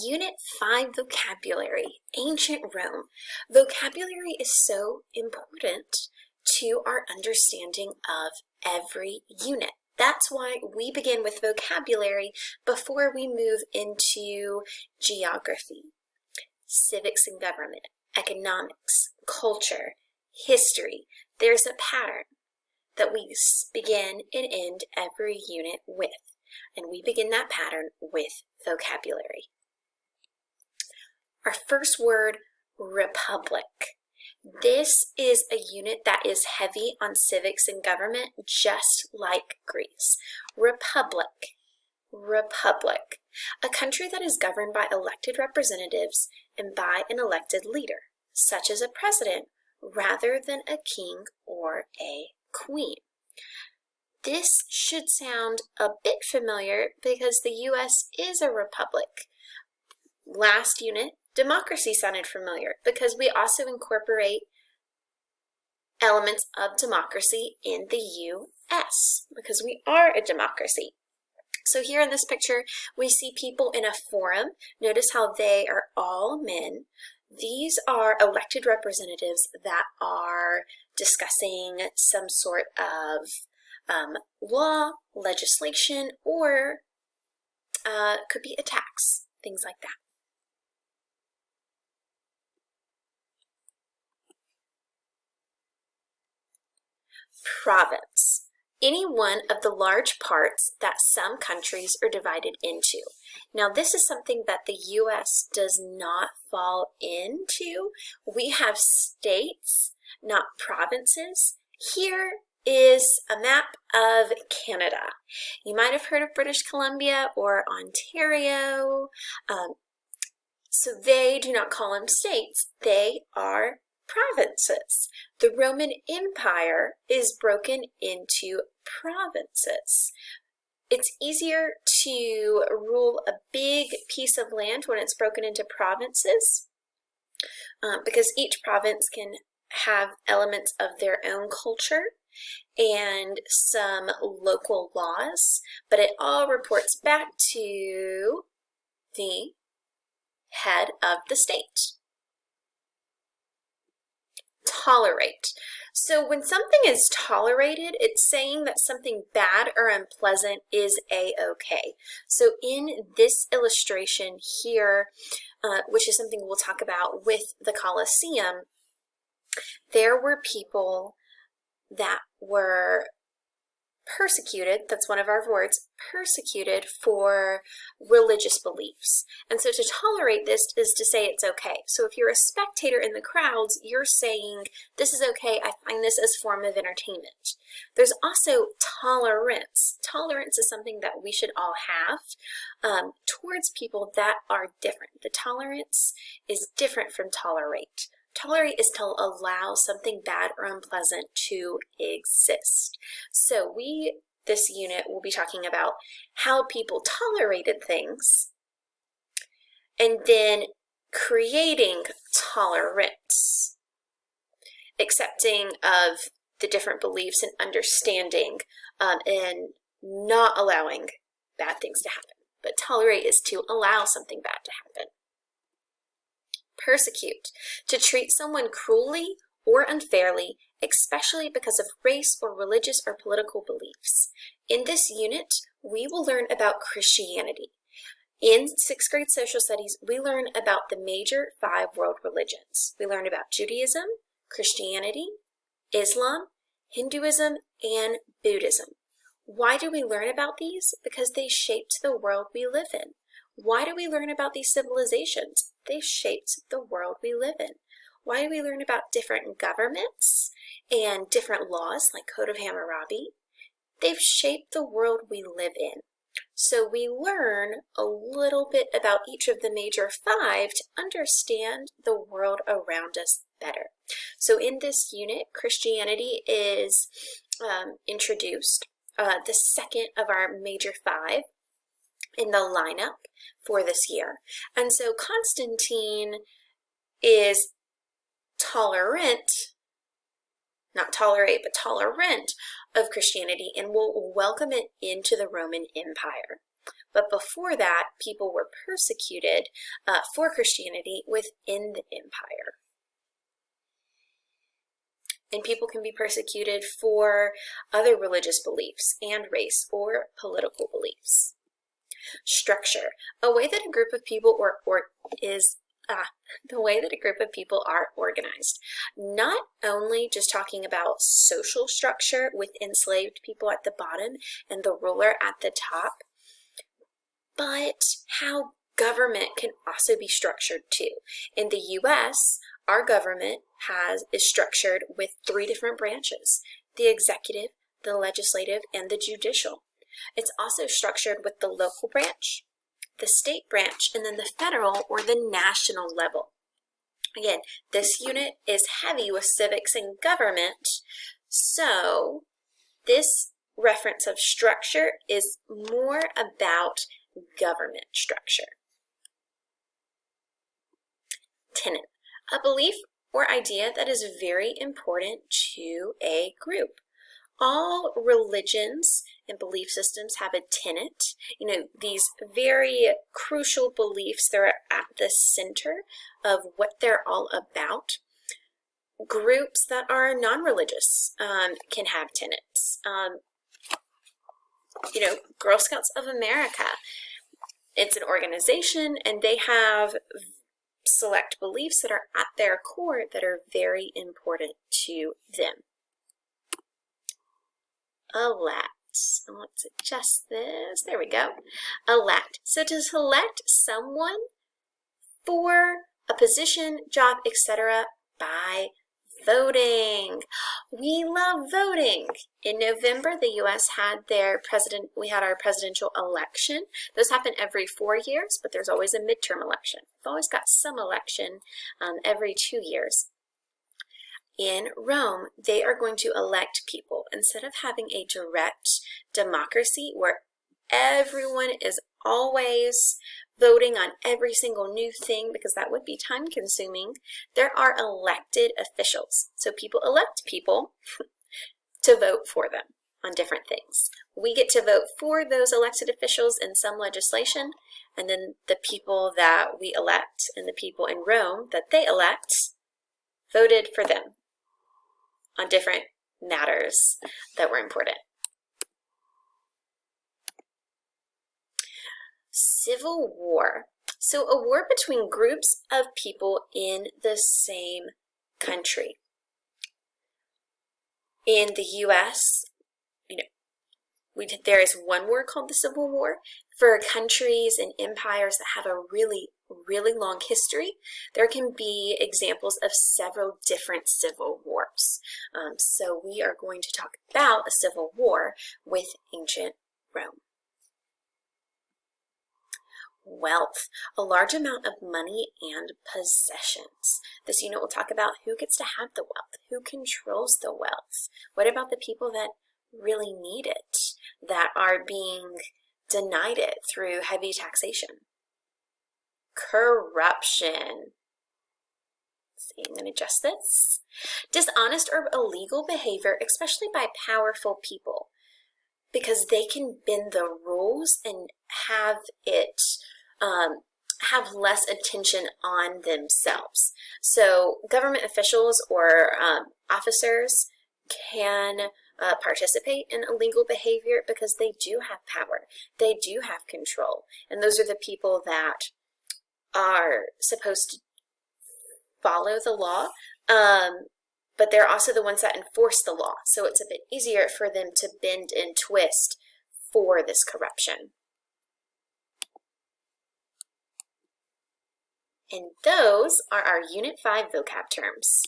Unit 5 Vocabulary, Ancient Rome. Vocabulary is so important to our understanding of every unit. That's why we begin with vocabulary before we move into geography, civics and government, economics, culture, history. There's a pattern that we begin and end every unit with, and we begin that pattern with vocabulary. Our first word, republic. This is a unit that is heavy on civics and government, just like Greece. Republic. Republic. A country that is governed by elected representatives and by an elected leader, such as a president, rather than a king or a queen. This should sound a bit familiar because the U.S. is a republic. Last unit, democracy, sounded familiar because we also incorporate elements of democracy in the U.S. because we are a democracy. So here in this picture, we see people in a forum. Notice how they are all men. These are elected representatives that are discussing some sort of law, legislation, or could be a tax, things like that. Province. Any one of the large parts that some countries are divided into. Now, this is something that the U.S. does not fall into. We have states, not provinces. Here is a map of Canada. You might have heard of British Columbia or Ontario. So they do not call them states. They are provinces. The Roman Empire is broken into provinces. It's easier to rule a big piece of land when it's broken into provinces because each province can have elements of their own culture and some local laws, but it all reports back to the head of the state. Tolerate. So when something is tolerated, it's saying that something bad or unpleasant is a-okay. So in this illustration here, which is something we'll talk about with the Colosseum, there were people that were persecuted, that's one of our words, persecuted for religious beliefs. And so to tolerate this is to say it's okay. So if you're a spectator in the crowds, you're saying, this is okay, I find this as a form of entertainment. There's also tolerance. Tolerance is something that we should all have towards people that are different. The tolerance is different from tolerate. Tolerate is to allow something bad or unpleasant to exist. So this unit, will be talking about how people tolerated things and then creating tolerance, accepting of the different beliefs and understanding and not allowing bad things to happen. But tolerate is to allow something bad to happen. Persecute, to treat someone cruelly or unfairly, especially because of race or religious or political beliefs. In this unit, we will learn about Christianity. In 6th grade social studies, we learn about the major 5 world religions. We learn about Judaism, Christianity, Islam, Hinduism, and Buddhism. Why do we learn about these? Because they shaped the world we live in. Why do we learn about these civilizations? They shaped the world we live in. Why do we learn about different governments and different laws like Code of Hammurabi? They've shaped the world we live in. So we learn a little bit about each of the major 5 to understand the world around us better. So in this unit, Christianity is introduced, the second of our major 5 in the lineup for this year. And so Constantine is tolerant, not tolerate, but tolerant of Christianity and will welcome it into the Roman Empire. But before that, people were persecuted for Christianity within the empire. And people can be persecuted for other religious beliefs and race or political beliefs. Structure, a way that a group of people the way that a group of people are organized. Not only just talking about social structure with enslaved people at the bottom and the ruler at the top, but how government can also be structured too. In the U.S., our government is structured with 3 different branches: the executive, the legislative, and the judicial. It's also structured with the local branch, the state branch, and then the federal or the national level. Again, this unit is heavy with civics and government, so this reference of structure is more about government structure. Tenet, a belief or idea that is very important to a group. All religions and belief systems have a tenet, these very crucial beliefs that are at the center of what they're all about. Groups that are non-religious can have tenets. Girl Scouts of America, it's an organization and they have select beliefs that are at their core that are very important to them. Elect. Let's adjust this. There we go. Elect. So to select someone for a position, job, etc. by voting. We love voting. In November, the U.S. had we had our presidential election. Those happen every 4 years, but there's always a midterm election. We've always got some election every 2 years. In Rome, they are going to elect people. Instead of having a direct democracy where everyone is always voting on every single new thing, because that would be time consuming, there are elected officials. So people elect people to vote for them on different things. We get to vote for those elected officials in some legislation, and then the people that we elect and the people in Rome that they elect voted for them on different matters that were important. Civil war. So a war between groups of people in the same country. In the U.S., there is one war called the Civil War. For countries and empires that have a really, really long history, there can be examples of several different civil wars. So we are going to talk about a civil war with ancient Rome. Wealth, a large amount of money and possessions. This unit will talk about who gets to have the wealth, who controls the wealth. What about the people that really need it, that are being denied it through heavy taxation? Corruption. Let's see, I'm going to adjust this. Dishonest or illegal behavior, especially by powerful people, because they can bend the rules and have it have less attention on themselves. So government officials or officers can participate in illegal behavior because they do have power, they do have control, and those are the people that are supposed to follow the law, but they're also the ones that enforce the law, so it's a bit easier for them to bend and twist for this corruption. And those are our Unit 5 vocab terms.